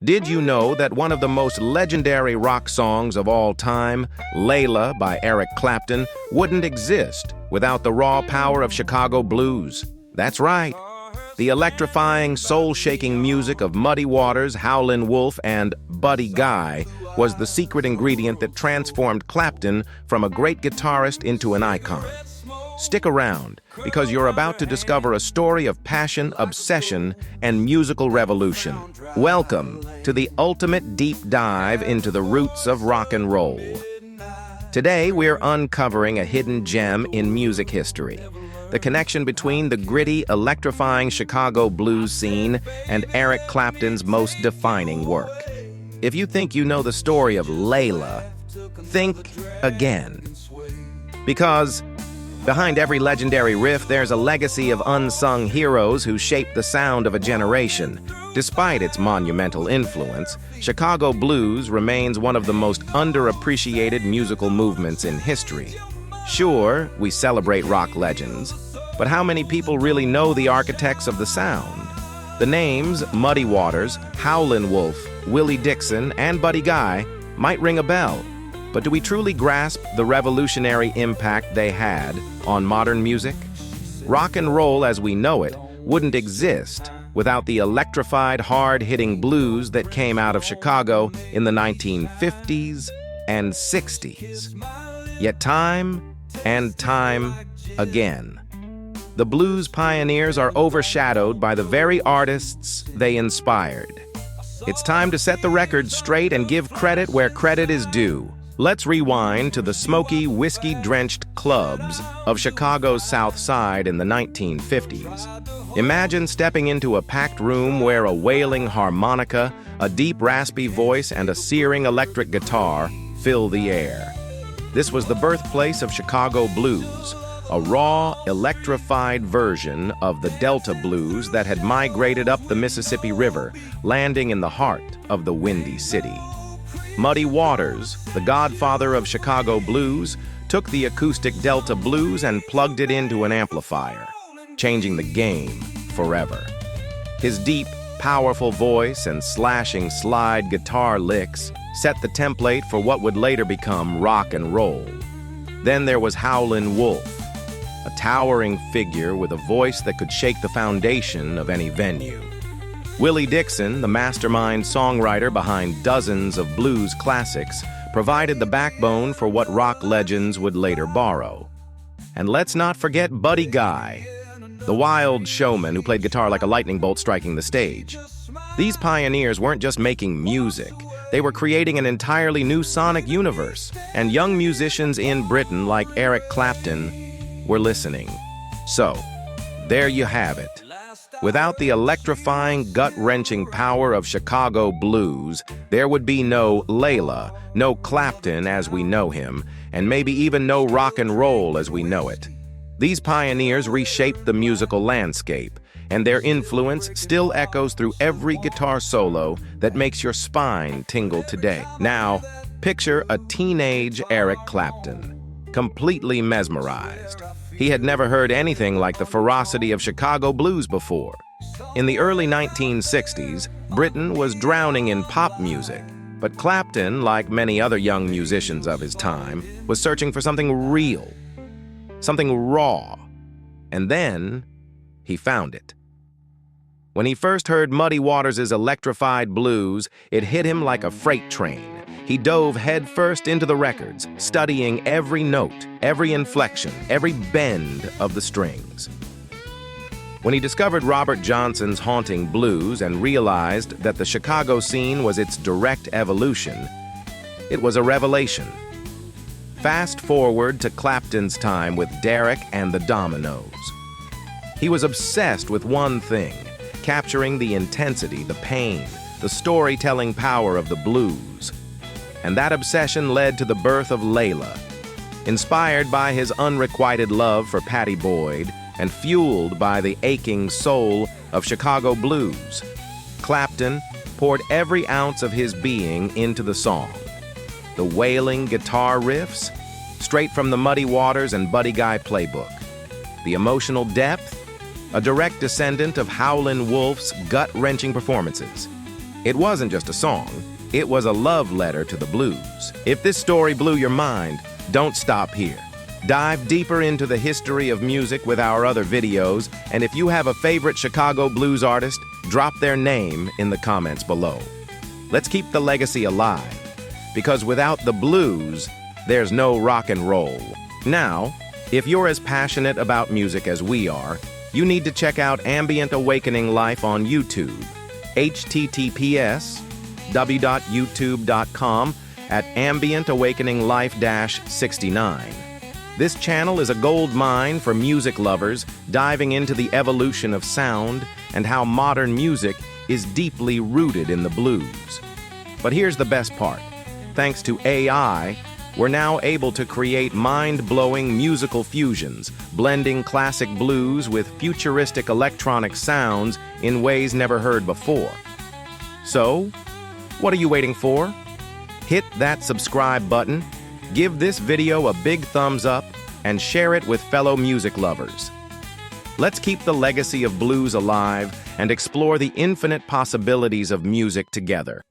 Did you know that one of the most legendary rock songs of all time, Layla by Eric Clapton, wouldn't exist without the raw power of Chicago blues? That's right. The electrifying, soul-shaking music of Muddy Waters, Howlin Wolf, and Buddy Guy was the secret ingredient that transformed Clapton from a great guitarist into an icon. Stick around, because you're about to discover a story of passion, obsession, and musical revolution. Welcome to the ultimate deep dive into the roots of rock and roll. Today, we're uncovering a hidden gem in music history, the connection between the gritty, electrifying Chicago blues scene and Eric Clapton's most defining work. If you think you know the story of Layla, think again. Because behind every legendary riff, there's a legacy of unsung heroes who shaped the sound of a generation. Despite its monumental influence, Chicago blues remains one of the most underappreciated musical movements in history. Sure, we celebrate rock legends, but how many people really know the architects of the sound? The names Muddy Waters, Howlin Wolf, Willie Dixon, and Buddy Guy might ring a bell. But do we truly grasp the revolutionary impact they had on modern music? Rock and roll as we know it wouldn't exist without the electrified, hard-hitting blues that came out of Chicago in the 1950s and 60s. Yet time and time again, the blues pioneers are overshadowed by the very artists they inspired. It's time to set the record straight and give credit where credit is due. Let's rewind to the smoky, whiskey-drenched clubs of Chicago's South Side in the 1950s. Imagine stepping into a packed room where a wailing harmonica, a deep, raspy voice, and a searing electric guitar fill the air. This was the birthplace of Chicago blues, a raw, electrified version of the Delta blues that had migrated up the Mississippi River, landing in the heart of the Windy City. Muddy Waters, the godfather of Chicago blues, took the acoustic Delta blues and plugged it into an amplifier, changing the game forever. His deep, powerful voice and slashing slide guitar licks set the template for what would later become rock and roll. Then there was Howlin Wolf, a towering figure with a voice that could shake the foundation of any venue. Willie Dixon, the mastermind songwriter behind dozens of blues classics, provided the backbone for what rock legends would later borrow. And let's not forget Buddy Guy, the wild showman who played guitar like a lightning bolt striking the stage. These pioneers weren't just making music, they were creating an entirely new sonic universe, and young musicians in Britain like Eric Clapton were listening. So, there you have it. Without the electrifying, gut-wrenching power of Chicago blues, there would be no Layla, no Clapton as we know him, and maybe even no rock and roll as we know it. These pioneers reshaped the musical landscape, and their influence still echoes through every guitar solo that makes your spine tingle today. Now, picture a teenage Eric Clapton, completely mesmerized. He had never heard anything like the ferocity of Chicago blues before. In the early 1960s, Britain was drowning in pop music, but Clapton, like many other young musicians of his time, was searching for something real, something raw. And then he found it. When he first heard Muddy Waters' electrified blues, it hit him like a freight train. He dove headfirst into the records, studying every note, every inflection, every bend of the strings. When he discovered Robert Johnson's haunting blues and realized that the Chicago scene was its direct evolution, it was a revelation. Fast forward to Clapton's time with Derek and the Dominoes. He was obsessed with one thing, capturing the intensity, the pain, the storytelling power of the blues. And that obsession led to the birth of Layla. Inspired by his unrequited love for Pattie Boyd and fueled by the aching soul of Chicago blues, Clapton poured every ounce of his being into the song. The wailing guitar riffs, straight from the Muddy Waters and Buddy Guy playbook. The emotional depth, a direct descendant of Howlin Wolf's gut-wrenching performances. It wasn't just a song, it was a love letter to the blues. If this story blew your mind, don't stop here. Dive deeper into the history of music with our other videos, and if you have a favorite Chicago blues artist, drop their name in the comments below. Let's keep the legacy alive, because without the blues, there's no rock and roll. Now, if you're as passionate about music as we are, you need to check out Ambient Awakening Life on YouTube. https://www.youtube.com/ambientawakeninglife-69. This channel is a gold mine for music lovers, diving into the evolution of sound and how modern music is deeply rooted in the blues. But here's the best part. Thanks to AI, we're now able to create mind-blowing musical fusions, blending classic blues with futuristic electronic sounds in ways never heard before. So, what are you waiting for? Hit that subscribe button, give this video a big thumbs up, and share it with fellow music lovers. Let's keep the legacy of blues alive and explore the infinite possibilities of music together.